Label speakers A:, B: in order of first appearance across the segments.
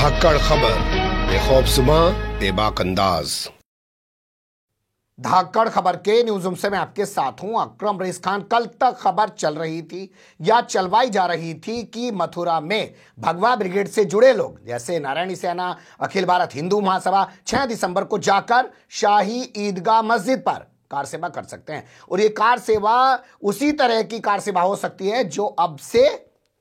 A: धाकड़ खबर, बेखौफज़ुमा बेबाक अंदाज।
B: धाकड़ खबर के न्यूज़ रूम से मैं आपके साथ हूं अकरम रईस खान। कल तक खबर चल रही थी या चलवाई जा रही थी कि मथुरा में भगवा ब्रिगेड से जुड़े लोग जैसे नारायणी सेना, अखिल भारत हिंदू महासभा 6 दिसंबर को जाकर शाही ईदगाह मस्जिद पर कार सेवा कर सकते हैं। और ये कार सेवा उसी तरह की कार सेवा हो सकती है जो अब से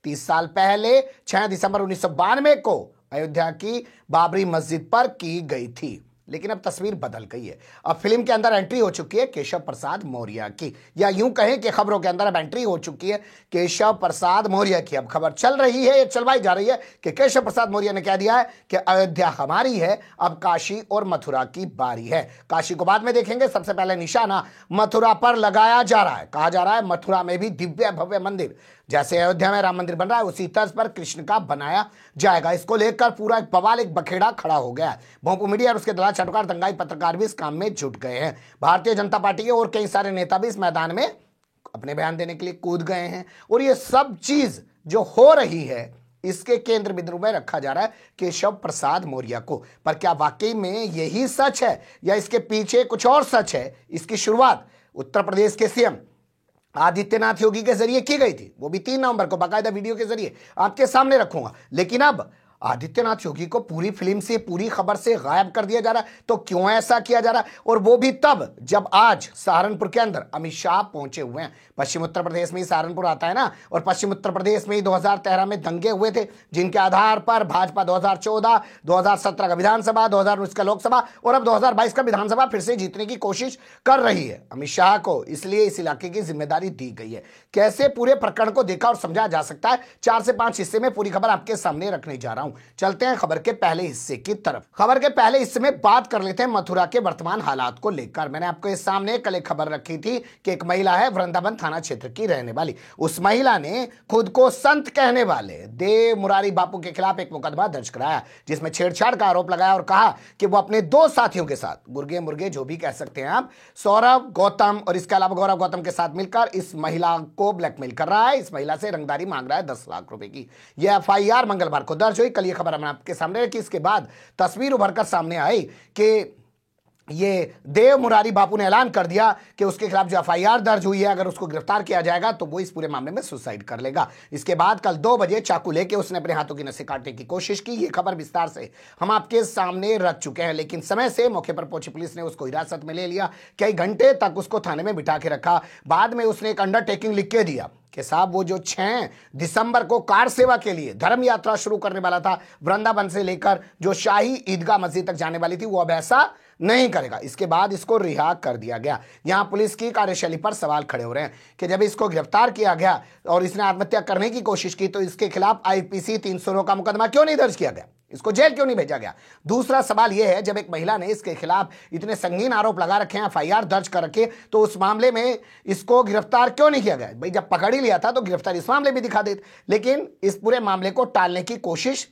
B: 30 साल पहले 6 दिसंबर 1992 को अयोध्या की बाबरी मस्जिद पर की गई थी। लेकिन अब तस्वीर बदल गई है। अब फिल्म के अंदर एंट्री हो चुकी है केशव प्रसाद मौर्य की, या यूं कहें कि खबरों के अंदर अब एंट्री हो चुकी है केशव प्रसाद मौर्य की। अब खबर चल रही है, ये चलवाई जा रही है कि केशव प्रसाद मौर्य ने कह दिया है कि अयोध्या हमारी है, अब काशी और मथुरा की बारी है। काशी को बाद में देखेंगे, सबसे पहले निशाना मथुरा पर लगाया जा रहा है। कहा जा रहा है मथुरा में भी दिव्य भव्य मंदिर, जैसे अयोध्या में राम मंदिर बन रहा है उसी तर्ज पर कृष्ण का बनाया जाएगा। इसको लेकर पूरा एक बवाल, एक बखेड़ा खड़ा हो गया है। भोंपू मीडिया और उसके दलाल चटकार दंगाई पत्रकार भी इस काम में जुट गए हैं। भारतीय जनता पार्टी के और कई सारे नेता भी इस मैदान में अपने बयान देने के लिए कूद गए हैं। और ये सब चीज जो हो रही है इसके केंद्र बिंदु में रखा जा रहा है केशव प्रसाद मौर्य को। पर क्या वाकई में यही सच है या इसके पीछे कुछ और सच है? इसकी शुरुआत उत्तर प्रदेश के सीएम आदित्यनाथ योगी के जरिए की गई थी, वो भी 3 नवंबर को बाकायदा वीडियो के जरिए आपके सामने रखूंगा। लेकिन अब आदित्यनाथ योगी को पूरी फिल्म से, पूरी खबर से गायब कर दिया जा रहा है। तो क्यों ऐसा किया जा रहा है? और वो भी तब जब आज सहारनपुर के अंदर अमित शाह पहुंचे हुए हैं। पश्चिम उत्तर प्रदेश में ही सहारनपुर आता है ना, और पश्चिम उत्तर प्रदेश में ही 2013 में दंगे हुए थे, जिनके आधार पर भाजपा 2014, 2017 का विधानसभा, 2019 का लोकसभा और अब 2022 का विधानसभा फिर से जीतने की कोशिश कर रही है। अमित शाह को इसलिए इस इलाके की जिम्मेदारी दी गई है। कैसे पूरे प्रकरण को देखा और समझा जा सकता है, 4 से 5 हिस्से में पूरी खबर आपके सामने रखने जा रहा हूं। चलते हैं खबर के पहले हिस्से की तरफ। खबर के पहले हिस्से में बात कर लेते हैं मथुरा के वर्तमान हालात को लेकर। मैंने आपको इस सामने कल एक खबर रखी थी कि एक महिला है वृंदावन थाना क्षेत्र की रहने वाली। उस महिला ने खुद को संत कहने वाले देव मुरारी बापू के खिलाफ एक मुकदमा दर्ज कराया, जिसमें छेड़छाड़ का आरोप लगाया और कहा कि वो अपने 2 साथियों के साथ, गुर्गे मुर्गे जो भी कह सकते हैं आप, सौरभ गौतम और इसके अलावा गौरव गौतम के साथ मिलकर इस महिला को ब्लैकमेल कर रहा है। इस महिला से रंगदारी मांग रहा है 10 लाख रुपए की। यह FIR मंगलवार को दर्ज हुई। कल ये खबर हमने आपके सामने रखी। इसके बाद तस्वीर उभरकर सामने आई कि ये देव मुरारी बापू ने ऐलान कर दिया कि उसके खिलाफ जो FIR दर्ज हुई है, अगर उसको गिरफ्तार किया जाएगा तो वो इस पूरे मामले में सुसाइड कर लेगा। इसके बाद कल 2 बजे चाकू लेके उसने अपने हाथों की नसें काटने की कोशिश की। ये खबर विस्तार से हम आपके सामने रख चुके हैं। लेकिन समय से मौके पर पहुंची पुलिस ने उसको हिरासत में ले लिया। कई घंटे तक उसको थाने में बिठा के रखा। बाद में उसने एक अंडरटेकिंग लिख के दिया कि साहब वो जो 6 दिसंबर को कार सेवा के लिए धर्म यात्रा शुरू करने वाला था वृंदावन से लेकर जो शाही ईदगाह मस्जिद तक जाने वाली थी, वो अब ऐसा नहीं करेगा। इसके बाद इसको रिहा कर दिया गया। यहां पुलिस की कार्यशैली पर सवाल खड़े हो रहे हैं कि जब इसको गिरफ्तार किया गया और इसने आत्महत्या करने की कोशिश की तो इसके खिलाफ IPC 309 का मुकदमा क्यों नहीं दर्ज किया गया? इसको जेल क्यों नहीं भेजा गया? दूसरा सवाल यह है, जब एक महिला ने इसके खिलाफ इतने संगीन आरोप लगा रखे हैं, FIR दर्ज कर रखे, तो उस मामले में इसको गिरफ्तार क्यों नहीं किया गया? भाई जब पकड़ ही लिया था तो गिरफ्तार इस मामले में दिखा देते। लेकिन इस पूरे मामले को टालने की कोशिश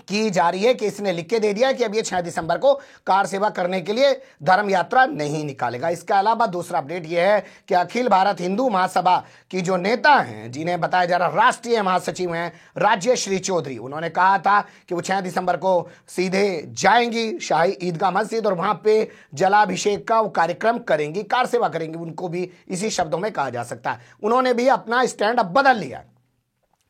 B: की जा रही है कि इसने लिख के दे दिया कि अब ये 6 दिसंबर को कार सेवा करने के लिए धर्म यात्रा नहीं निकालेगा। इसके अलावा दूसरा अपडेट यह है कि अखिल भारत हिंदू महासभा की जो नेता हैं, जिन्हें बताया जा रहा राष्ट्रीय महासचिव हैं राज्यश्री चौधरी, उन्होंने कहा था कि वो 6 दिसंबर को सीधे जाएंगी शाही ईदगाह मस्जिद और वहां पे जलाभिषेक का वो कार्यक्रम करेंगी, कार सेवा करेंगी। उनको भी इसी शब्दों में कहा जा सकता है। उन्होंने भी अपना स्टैंड अब बदल लिया।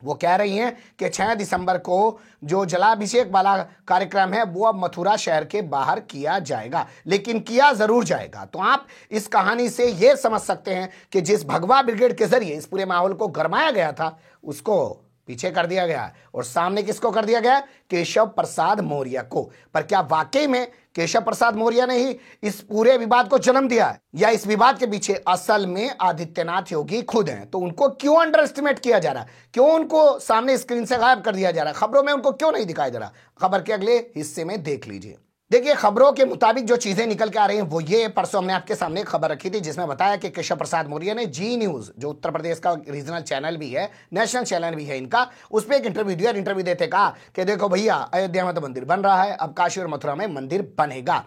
B: वो कह रही हैं कि 6 दिसंबर को जो जलाभिषेक वाला कार्यक्रम है वो अब मथुरा शहर के बाहर किया जाएगा, लेकिन किया जरूर जाएगा। तो आप इस कहानी से ये समझ सकते हैं कि जिस भगवा ब्रिगेड के जरिए इस पूरे माहौल को गरमाया गया था उसको पीछे कर दिया गया और सामने किसको कर दिया गया? केशव प्रसाद मौर्य को। पर क्या वाकई में केशव प्रसाद मौर्य ने ही इस पूरे विवाद को जन्म दिया है, या इस विवाद के पीछे असल में आदित्यनाथ योगी खुद हैं? तो उनको क्यों अंडर एस्टिमेट किया जा रहा है? क्यों उनको सामने स्क्रीन से गायब कर दिया जा रहा है? खबरों में उनको क्यों नहीं दिखाया जा रहा? खबर के अगले हिस्से में देख लीजिए। देखिए, खबरों के मुताबिक जो चीजें निकल के आ रही हैं वो ये, परसों हमने आपके सामने खबर रखी थी जिसमें बताया कि केशव प्रसाद मौर्य ने जी न्यूज, जो उत्तर प्रदेश का रीजनल चैनल भी है, नेशनल चैनल भी है इनका, उस पर एक इंटरव्यू दिया। इंटरव्यू देते कहा कि देखो भैया, अयोध्या में तो मंदिर बन रहा है, अब काशी और मथुरा में मंदिर बनेगा।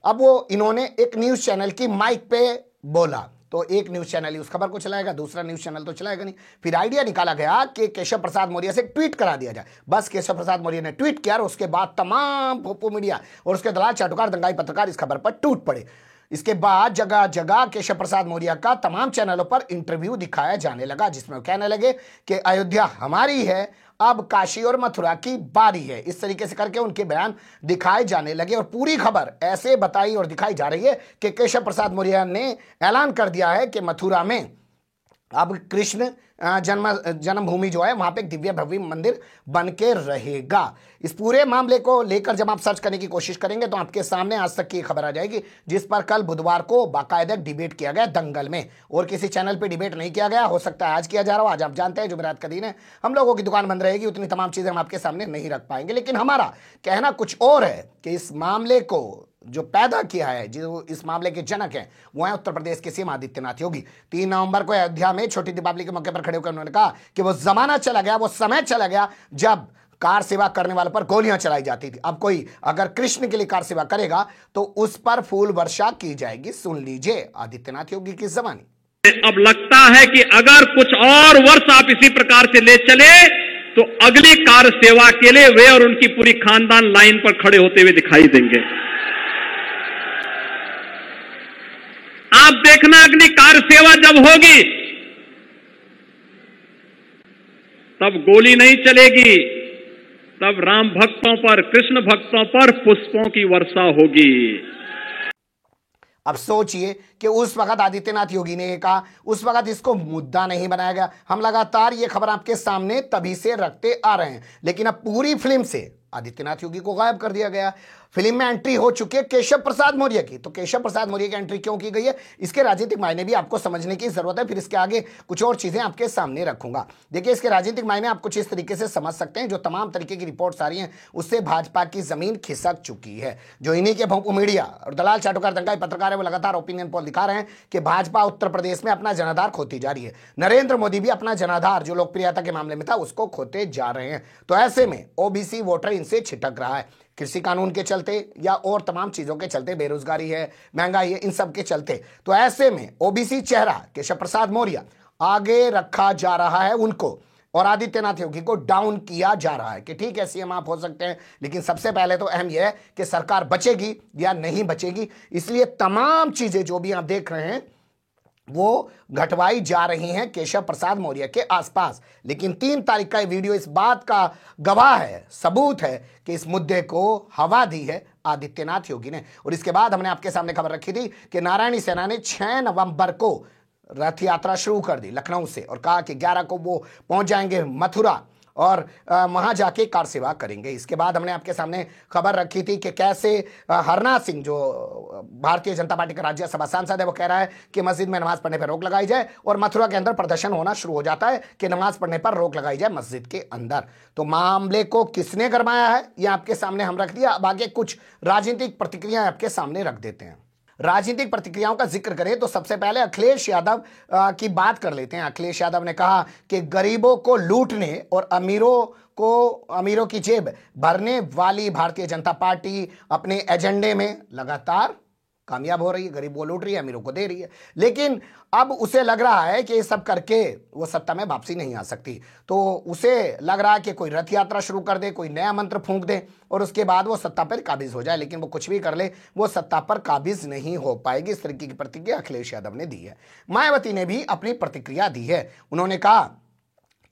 B: अब वो इन्होंने एक न्यूज चैनल की माइक पे बोला तो एक न्यूज़ चैनल ही उस खबर को चलाएगा, दूसरा न्यूज़ चैनल तो चलाएगा नहीं। फिर आइडिया निकाला गया कि केशव प्रसाद मौर्य से ट्वीट करा दिया जाए। बस केशव प्रसाद मौर्य ने ट्वीट किया और उसके बाद तमाम पोपो मीडिया और उसके दलाल चाटुकार दंगाई पत्रकार इस खबर पर टूट पड़े। इसके बाद जगह जगह केशव प्रसाद मौर्य का तमाम चैनलों पर इंटरव्यू दिखाया जाने लगा, जिसमें वो कहने लगे कि अयोध्या हमारी है, अब काशी और मथुरा की बारी है। इस तरीके से करके उनके बयान दिखाए जाने लगे और पूरी खबर ऐसे बताई और दिखाई जा रही है कि केशव प्रसाद मौर्य ने ऐलान कर दिया है कि मथुरा में अब कृष्ण जन्मभूमि जो है वहां पे एक दिव्य भव्य मंदिर बन के रहेगा। इस पूरे मामले को लेकर जब आप सर्च करने की कोशिश करेंगे तो आपके सामने आज तक की खबर आ जाएगी, जिस पर कल बुधवार को बाकायदा डिबेट किया गया दंगल में, और किसी चैनल पे डिबेट नहीं किया गया। हो सकता है आज किया जा रहा हो। आज आप जानते हैं जुमेरात का दिन है, हम लोगों की दुकान बंद रहेगी, उतनी तमाम चीजें हम आपके सामने नहीं रख पाएंगे। लेकिन हमारा कहना कुछ और है कि इस मामले को जो पैदा किया है, जो इस मामले के जनक हैं, वो है उत्तर प्रदेश के सीएम आदित्यनाथ योगी। 3 नवंबर को अयोध्या में छोटी दीपावली के मौके पर खड़े होकर उन्होंने कहा कि वो जमाना चला गया, वो समय चला गया जब कार सेवा करने वालों पर गोलियां चलाई जाती थी। अब कोई अगर कृष्ण के लिए कार सेवा करेगा तो उस पर फूल वर्षा की जाएगी। सुन लीजिए आदित्यनाथ योगी की जबानी।
C: अब लगता है कि अगर कुछ और वर्ष आप इसी प्रकार से ले चले तो अगली कार सेवा के लिए वे और उनकी पूरी खानदान लाइन पर खड़े होते हुए दिखाई देंगे। आप देखना अगली कार सेवा जब होगी तब गोली नहीं चलेगी, तब राम भक्तों पर, कृष्ण भक्तों पर पुष्पों की वर्षा होगी।
B: अब सोचिए कि उस वक्त आदित्यनाथ योगी ने ये कहा, उस वक्त इसको मुद्दा नहीं बनाया गया। हम लगातार ये खबर आपके सामने तभी से रखते आ रहे हैं, लेकिन अब पूरी फिल्म से आदित्यनाथ योगी को गायब कर दिया गया। फिल्म में एंट्री हो चुकी है केशव प्रसाद मौर्य की। तो केशव प्रसाद मौर्य की एंट्री क्यों की गई है, इसके राजनीतिक मायने भी आपको समझने की जरूरत है। फिर इसके आगे कुछ और चीजें आपके सामने रखूंगा। देखिए, इसके राजनीतिक मायने आप कुछ इस तरीके से समझ सकते हैं। जो तमाम तरीके की रिपोर्ट्स आ रही हैं उससे भाजपा की जमीन खिसक चुकी है। जो इन्हीं के भोंपू मीडिया और दलाल चाटुकार दंगाई पत्रकार है, वो लगातार ओपिनियन पोल दिखा रहे हैं कि भाजपा उत्तर प्रदेश में अपना जनाधार खोती जा रही है। नरेंद्र मोदी भी अपना जनाधार जो लोकप्रियता के मामले में था उसको खोते जा रहे हैं। तो ऐसे में ओबीसी वोटर इनसे छिटक रहा है, कृषि कानून के चलते या और तमाम चीजों के चलते, बेरोजगारी है, महंगाई है, इन सब के चलते। तो ऐसे में ओबीसी चेहरा केशव प्रसाद मौर्य आगे रखा जा रहा है उनको, और आदित्यनाथ योगी को डाउन किया जा रहा है कि ठीक है सीएम आप हो सकते हैं, लेकिन सबसे पहले तो अहम यह है कि सरकार बचेगी या नहीं बचेगी। इसलिए तमाम चीजें जो भी आप देख रहे हैं वो घटवाई जा रही हैं केशव प्रसाद मौर्य के आसपास। लेकिन 3 तारीख का ये वीडियो इस बात का गवाह है, सबूत है कि इस मुद्दे को हवा दी है आदित्यनाथ योगी ने। और इसके बाद हमने आपके सामने खबर रखी थी कि नारायणी सेना ने 6 नवंबर को रथ यात्रा शुरू कर दी लखनऊ से, और कहा कि 11 को वो पहुंच जाएंगे मथुरा और वहां जाके कार सेवा करेंगे। इसके बाद हमने आपके सामने खबर रखी थी कि कैसे हरनाथ सिंह, जो भारतीय जनता पार्टी का राज्यसभा सांसद है, वो कह रहा है कि मस्जिद में नमाज पढ़ने पर रोक लगाई जाए, और मथुरा के अंदर प्रदर्शन होना शुरू हो जाता है कि नमाज पढ़ने पर रोक लगाई जाए मस्जिद के अंदर। तो मामले को किसने गरमाया है ये आपके सामने हम रख दिया। अब आगे कुछ राजनीतिक प्रतिक्रियाएं आपके सामने रख देते हैं। राजनीतिक प्रतिक्रियाओं का जिक्र करें तो सबसे पहले अखिलेश यादव की बात कर लेते हैं। अखिलेश यादव ने कहा कि गरीबों को लूटने और अमीरों की जेब भरने वाली भारतीय जनता पार्टी अपने एजेंडे में लगातार कामयाब हो रही है। गरीबों को लूट रही है, अमीरों को दे रही है, लेकिन अब उसे लग रहा है कि ये सब करके वो सत्ता में वापसी नहीं आ सकती। तो उसे लग रहा है कि कोई रथ यात्रा शुरू कर दे, कोई नया मंत्र फूंक दे और उसके बाद वो सत्ता पर काबिज हो जाए। लेकिन वो कुछ भी कर ले, वो सत्ता पर काबिज नहीं हो पाएगी। इस तरीके की प्रतिक्रिया अखिलेश यादव ने दी है। मायावती ने भी अपनी प्रतिक्रिया दी है। उन्होंने कहा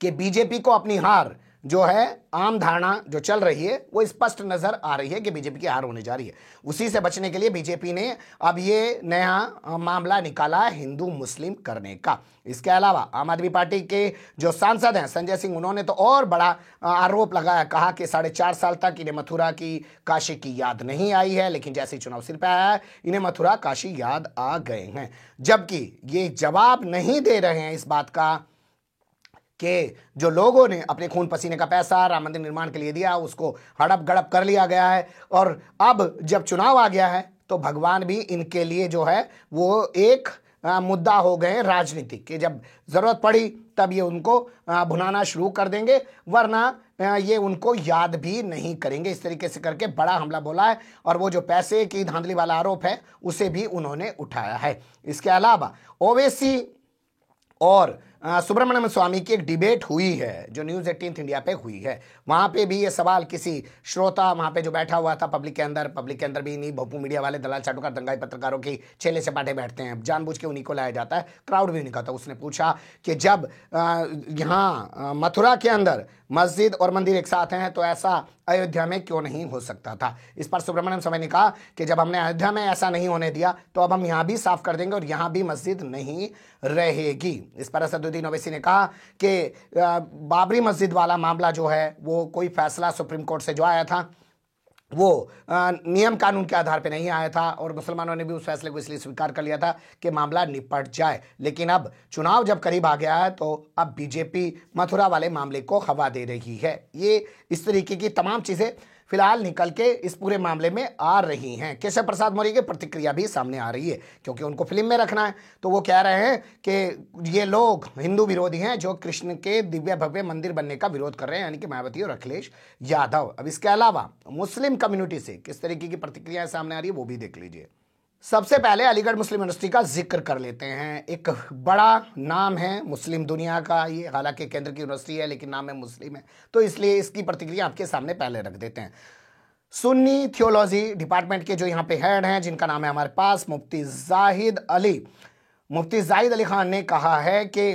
B: कि बीजेपी को अपनी हार जो है, आम धारणा जो चल रही है वो स्पष्ट नजर आ रही है कि बीजेपी की हार होने जा रही है। उसी से बचने के लिए बीजेपी ने अब ये नया मामला निकाला है हिंदू मुस्लिम करने का। इसके अलावा आम आदमी पार्टी के जो सांसद हैं संजय सिंह, उन्होंने तो और बड़ा आरोप लगाया। कहा कि 4.5 साल तक इन्हें मथुरा की काशी की याद नहीं आई है, लेकिन जैसे ही चुनाव सिर पे आया है इन्हें मथुरा काशी याद आ गए हैं। जबकि ये जवाब नहीं दे रहे हैं इस बात का कि जो लोगों ने अपने खून पसीने का पैसा राम मंदिर निर्माण के लिए दिया उसको हड़प गड़प कर लिया गया है, और अब जब चुनाव आ गया है तो भगवान भी इनके लिए जो है वो एक मुद्दा हो गए राजनीतिक कि जब जरूरत पड़ी तब ये उनको भुनाना शुरू कर देंगे, वरना ये उनको याद भी नहीं करेंगे। इस तरीके से करके बड़ा हमला बोला है और वो जो पैसे की धांधली वाला आरोप है उसे भी उन्होंने उठाया है। इसके अलावा ओवैसी और सुब्रमण्यम स्वामी की एक डिबेट हुई है जो न्यूज़ 18 इंडिया पे हुई है। वहां पे भी ये सवाल किसी श्रोता वहां पे जो बैठा हुआ था पब्लिक के अंदर भी नहीं, भोपू मीडिया वाले दलाल चाटुकार दंगाई पत्रकारों की छेले से बाटे बैठते हैं, जानबूझ के उन्हीं को लाया जाता है, क्राउड भी निकलता है। उसने पूछा कि जब यहाँ मथुरा के अंदर मस्जिद और मंदिर एक साथ हैं तो ऐसा अयोध्या में क्यों नहीं हो सकता था। इस पर सुब्रमण्यम स्वामी ने कहा कि जब हमने अयोध्या में ऐसा नहीं होने दिया तो अब हम यहाँ भी साफ कर देंगे और यहाँ भी मस्जिद नहीं रहेगी। इस पर असदुद्दीन ओवैसी ने कहा कि बाबरी मस्जिद वाला मामला जो है वो कोई फैसला सुप्रीम कोर्ट से जो आया था वो नियम कानून के आधार पर नहीं आया था और मुसलमानों ने भी उस फैसले को इसलिए स्वीकार कर लिया था कि मामला निपट जाए। लेकिन अब चुनाव जब करीब आ गया है तो अब बीजेपी मथुरा वाले मामले को हवा दे रही है। ये इस तरीके की तमाम चीजें फिलहाल निकल के इस पूरे मामले में आ रही हैं। केशव प्रसाद मौर्य की प्रतिक्रिया भी सामने आ रही है क्योंकि उनको फिल्म में रखना है, तो वो कह रहे हैं कि ये लोग हिंदू विरोधी हैं जो कृष्ण के दिव्य भव्य मंदिर बनने का विरोध कर रहे हैं, यानी कि मायावती और अखिलेश यादव। अब इसके अलावा मुस्लिम कम्युनिटी से किस तरीके की प्रतिक्रियाएं सामने आ रही है वो भी देख लीजिए। सबसे पहले अलीगढ़ मुस्लिम यूनिवर्सिटी का जिक्र कर लेते हैं। एक बड़ा नाम है मुस्लिम दुनिया का ये, हालांकि केंद्र की यूनिवर्सिटी है लेकिन नाम में मुस्लिम है, तो इसलिए इसकी प्रतिक्रिया आपके सामने पहले रख देते हैं। सुन्नी थियोलॉजी डिपार्टमेंट के जो यहाँ पे हेड हैं जिनका नाम है हमारे पास मुफ्ती जाहिद अली खान ने कहा है कि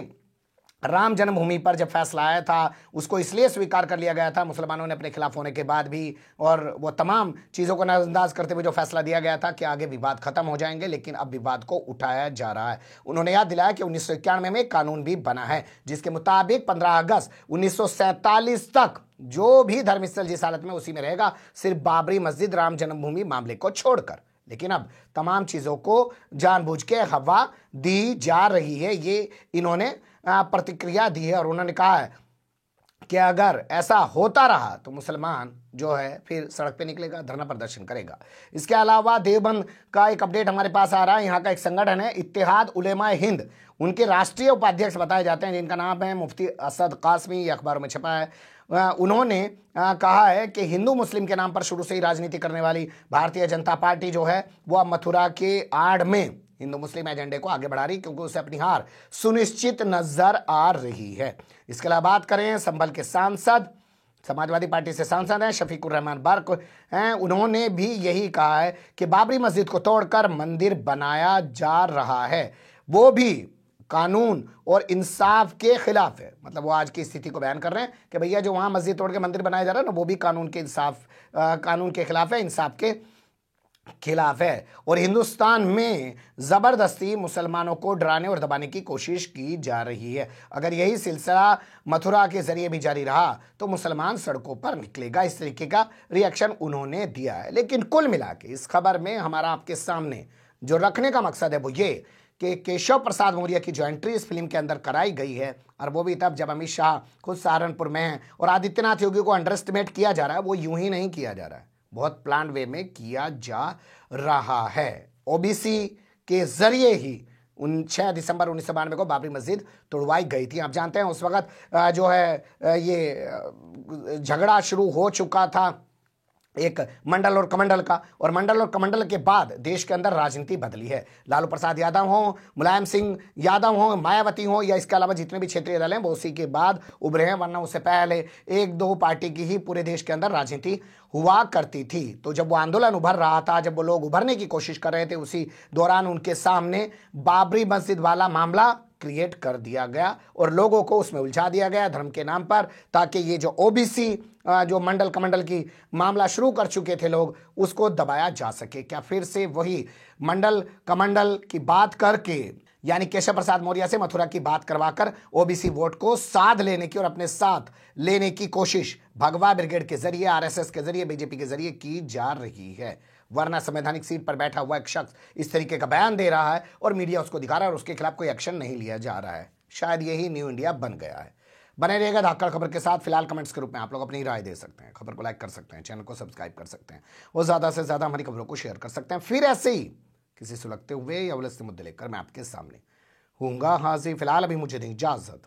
B: राम जन्मभूमि पर जब फैसला आया था उसको इसलिए स्वीकार कर लिया गया था मुसलमानों ने अपने खिलाफ होने के बाद भी, और वो तमाम चीज़ों को नजरअंदाज करते हुए जो फैसला दिया गया था कि आगे विवाद खत्म हो जाएंगे, लेकिन अब विवाद को उठाया जा रहा है। उन्होंने याद दिलाया कि 1991 में कानून भी बना है जिसके मुताबिक 15 अगस्त 1947 तक जो भी धर्मस्थल जिस हालत में उसी में रहेगा, सिर्फ बाबरी मस्जिद राम जन्मभूमि मामले को छोड़कर। लेकिन अब तमाम चीज़ों को जानबूझ के हवा दी जा रही है, ये इन्होंने प्रतिक्रिया दी है और उन्होंने कहा है कि अगर ऐसा होता रहा तो मुसलमान जो है फिर सड़क पे निकलेगा, धरना प्रदर्शन करेगा। इसके अलावा देवबंद का एक अपडेट हमारे पास आ रहा है। यहाँ का एक संगठन है इत्तेहाद उलेमाए हिंद, उनके राष्ट्रीय उपाध्यक्ष बताए जाते हैं जिनका नाम है मुफ्ती असद कासमी, ये अखबारों में छपा है। उन्होंने कहा है कि हिंदू मुस्लिम के नाम पर शुरू से ही राजनीति करने वाली भारतीय जनता पार्टी जो है वो अब मथुरा के आड़ में हिंदू मुस्लिम एजेंडे को आगे बढ़ा रही क्योंकि उसे अपनी हार सुनिश्चित नजर आ रही है। इसके अलावा बात करें संभल के सांसद, समाजवादी पार्टी से सांसद हैं शफीकुर रहमान बर्क हैं, उन्होंने भी यही कहा है कि बाबरी मस्जिद को तोड़कर मंदिर बनाया जा रहा है, वो भी कानून और इंसाफ के खिलाफ है। मतलब वो आज की स्थिति को बयान कर रहे हैं कि भैया जो वहां मस्जिद तोड़ के मंदिर बनाया जा रहा है ना वो भी कानून के खिलाफ है, इंसाफ के खिलाफ है। और हिंदुस्तान में जबरदस्ती मुसलमानों को डराने और दबाने की कोशिश की जा रही है। अगर यही सिलसिला मथुरा के जरिए भी जारी रहा तो मुसलमान सड़कों पर निकलेगा, इस तरीके का रिएक्शन उन्होंने दिया है। लेकिन कुल मिला के इस खबर में हमारा आपके सामने जो रखने का मकसद है वो ये कि केशव प्रसाद मौर्य की जो एंट्री इस फिल्म के अंदर कराई गई है, और वो भी तब जब अमित शाह खुद सहारनपुर में हैं और आदित्यनाथ योगी को अंडर एस्टिमेट किया जा रहा है, वो यूं ही नहीं किया जा रहा है, बहुत प्लान वे में किया जा रहा है। ओबीसी के जरिए ही 6 दिसंबर 1992 को बाबरी मस्जिद तोड़वाई गई थी। आप जानते हैं उस वक्त जो है ये झगड़ा शुरू हो चुका था एक मंडल और कमंडल का, और मंडल और कमंडल के बाद देश के अंदर राजनीति बदली है। लालू प्रसाद यादव हो, मुलायम सिंह यादव हो, मायावती हो या इसके अलावा जितने भी क्षेत्रीय दल हैं वो उसी के बाद उभरे हैं, वरना उससे पहले 1-2 पार्टी की ही पूरे देश के अंदर राजनीति हुआ करती थी। तो जब वो आंदोलन उभर रहा था, जब वो लोग उभरने की कोशिश कर रहे थे, उसी दौरान उनके सामने बाबरी मस्जिद वाला मामला क्रिएट कर दिया गया और लोगों को उसमें उलझा दिया गया धर्म के नाम पर, ताकि ये जो ओबीसी जो मंडल कमंडल की मामला शुरू कर चुके थे लोग, उसको दबाया जा सके। क्या फिर से वही मंडल कमंडल की बात करके, यानी केशव प्रसाद मौर्य से मथुरा की बात करवाकर ओबीसी वोट को साध लेने की और अपने साथ लेने की कोशिश भगवा ब्रिगेड के जरिए, आरएसएस के जरिए, बीजेपी के जरिए की जा रही है। वरना संवैधानिक सीट पर बैठा हुआ एक शख्स इस तरीके का बयान दे रहा है और मीडिया उसको दिखा रहा है और उसके खिलाफ कोई एक्शन नहीं लिया जा रहा है। शायद यही न्यू इंडिया बन गया है। बने रहिएगा धाकड़ खबर के साथ। फिलहाल कमेंट्स के रूप में आप लोग अपनी राय दे सकते हैं, खबर को लाइक कर सकते हैं, चैनल को सब्सक्राइब कर सकते हैं और ज़्यादा से ज़्यादा हमारी खबरों को शेयर कर सकते हैं। फिर ऐसे ही किसी सुलगते हुए या उलझते मुद्दे लेकर मैं आपके सामने हूँगा हाजिर। फिलहाल अभी मुझे दें इजाजत।